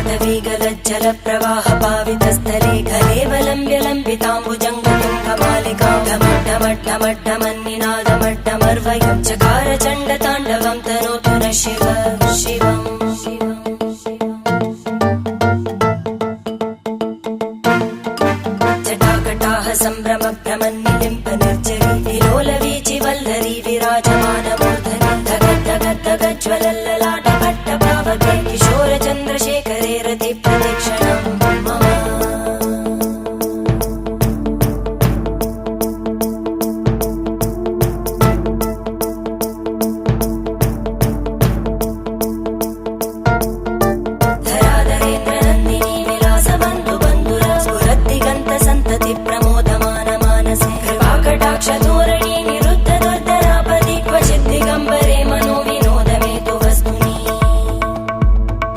माधवीगलज्जल प्रवाह पावितस्थले कलेवलम्ब्य लम्बिताम्बुजङ्गतुङ्गमालिकां ढमड्ढमड्ढमड्ढमन्निनादमड्ढमर्वयं चकार चण्डताण्डवं तनोतु नः शिव शिवम् जटाकटाह सम्भ्रम भ्रमन्निलिम्ब निर्जरी विलोलवीचि वल्लरी विराजमानमूर्धनि धगद्धगद्धगज्ज्वलल्ललाट पट्टपावके किशोर चन्द्रशेखरे रति प्रदक्षिणं मम धराधरेन्द्रनन्दिनी विलासबन्धु बन्धुर स्फुरद्दिगन्त सन्तति प्रमोदमान मानसे कृपाकटाक्षतो